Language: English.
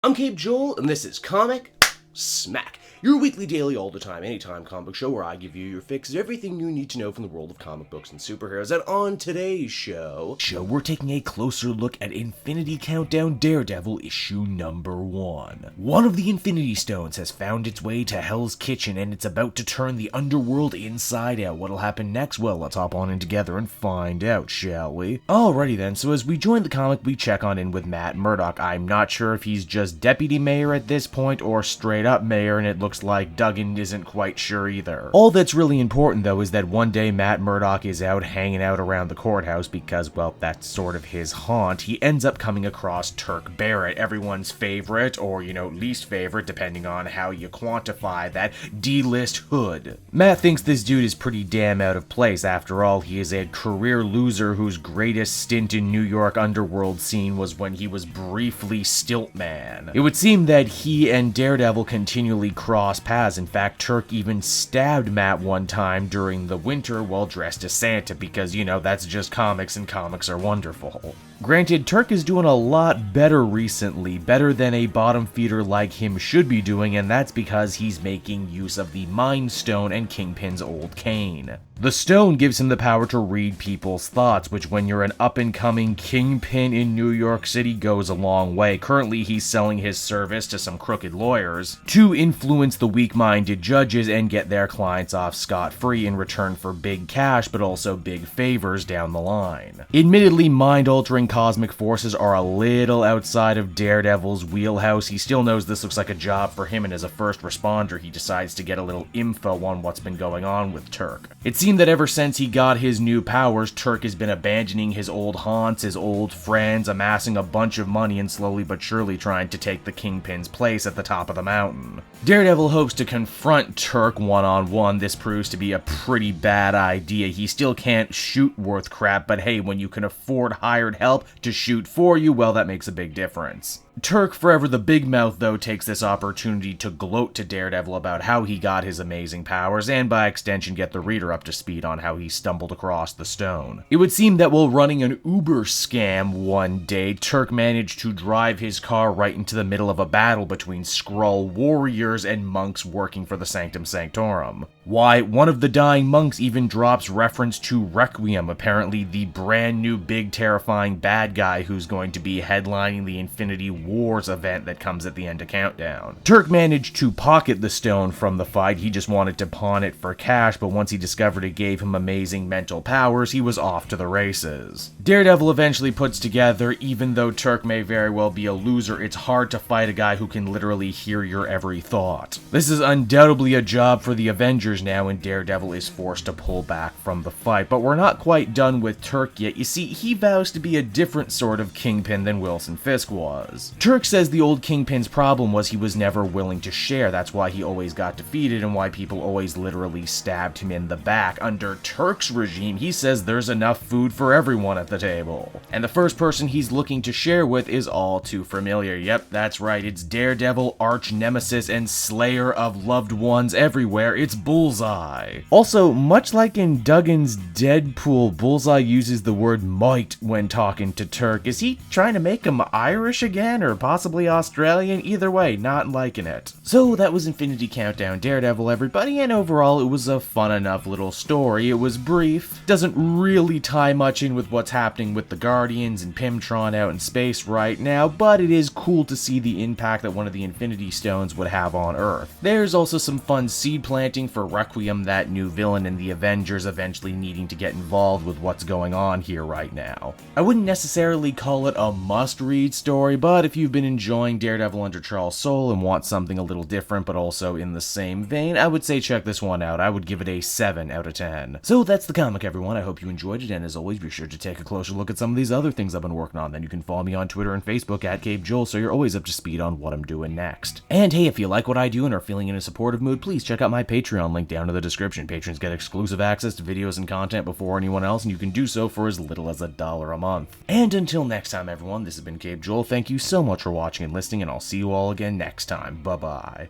I'm Cape Joel, and this is Comic Smack, your weekly, daily, all the time, anytime comic book show where I give you your fix of everything you need to know from the world of comic books and superheroes. And on today's show, we're taking a closer look at Infinity Countdown Daredevil issue number 1. One of the Infinity Stones has found its way to Hell's Kitchen, and it's about to turn the underworld inside out. What'll happen next? Well, let's hop on in together and find out, shall we? Alrighty then, so as we join the comic, we check on in with Matt Murdock. I'm not sure if he's just deputy mayor at this point or straight up mayor, and it looks like Duggan isn't quite sure either. All that's really important though is that one day Matt Murdock is out hanging out around the courthouse because, well, that's sort of his haunt. He ends up coming across Turk Barrett, everyone's favorite, or, least favorite, depending on how you quantify that, D-list hood. Matt thinks this dude is pretty damn out of place. After all, he is a career loser whose greatest stint in New York underworld scene was when he was briefly Stiltman. It would seem that he and Daredevil continually cross paths. In fact, Turk even stabbed Matt one time during the winter while dressed as Santa because, that's just comics and comics are wonderful. Granted, Turk is doing a lot better recently, better than a bottom feeder like him should be doing, and that's because he's making use of the Mind Stone and Kingpin's old cane. The stone gives him the power to read people's thoughts, which when you're an up-and-coming Kingpin in New York City goes a long way. Currently, he's selling his service to some crooked lawyers to influence the weak-minded judges and get their clients off scot-free in return for big cash, but also big favors down the line. Admittedly, mind-altering cosmic forces are a little outside of Daredevil's wheelhouse. He still knows this looks like a job for him, and as a first responder, he decides to get a little info on what's been going on with Turk. It seems that ever since he got his new powers, Turk has been abandoning his old haunts, his old friends, amassing a bunch of money, and slowly but surely trying to take the Kingpin's place at the top of the mountain. Daredevil hopes to confront Turk one-on-one. This proves to be a pretty bad idea. He still can't shoot worth crap, but hey, when you can afford hired help to shoot for you, well, that makes a big difference. Turk, forever the big mouth, though, takes this opportunity to gloat to Daredevil about how he got his amazing powers, and by extension get the reader up to speed on how he stumbled across the stone. It would seem that while running an Uber scam one day, Turk managed to drive his car right into the middle of a battle between Skrull warriors and monks working for the Sanctum Sanctorum. Why, one of the dying monks even drops reference to Requiem, apparently the brand new big terrifying bad guy who's going to be headlining the Infinity Wars event that comes at the end of Countdown. Turk managed to pocket the stone from the fight. He just wanted to pawn it for cash, but once he discovered it gave him amazing mental powers, he was off to the races. Daredevil eventually puts together, even though Turk may very well be a loser, it's hard to fight a guy who can literally hear your every thought. This is undoubtedly a job for the Avengers now, and Daredevil is forced to pull back from the fight. But we're not quite done with Turk yet. You see, he vows to be a different sort of Kingpin than Wilson Fisk was. Turk says the old Kingpin's problem was he was never willing to share. That's why he always got defeated and why people always literally stabbed him in the back. Under Turk's regime, he says there's enough food for everyone at the table. And the first person he's looking to share with is all too familiar. Yep, that's right, it's Daredevil, arch nemesis, and slayer of loved ones everywhere. It's Bullseye. Also, much like in Duggan's Deadpool, Bullseye uses the word might when talking to Turk. Is he trying to make him Irish again, or possibly Australian? Either way, not liking it. So that was Infinity Countdown Daredevil, everybody, and overall it was a fun enough little story. It was brief, doesn't really tie much in with what's happening with the Guardians and Pimtron out in space right now, but it is cool to see the impact that one of the Infinity Stones would have on Earth. There's also some fun seed planting for Requiem, that new villain, and the Avengers eventually needing to get involved with what's going on here right now. I wouldn't necessarily call it a must-read story, but if you've been enjoying Daredevil under Charles Soule and want something a little different but also in the same vein, I would say check this one out. I would give it a 7 out of 10. So that's the comic, everyone. I hope you enjoyed it, and as always, be sure to take a closer look at some of these other things I've been working on. Then you can follow me on Twitter and Facebook at Cape Joel, so you're always up to speed on what I'm doing next. And hey, if you like what I do and are feeling in a supportive mood, please check out my Patreon link down in the description. Patrons get exclusive access to videos and content before anyone else, and you can do so for as little as $1 a month. And until next time, everyone, this has been Cape Joel. Thank you so much for watching and listening, and I'll see you all again next time. Bye-bye.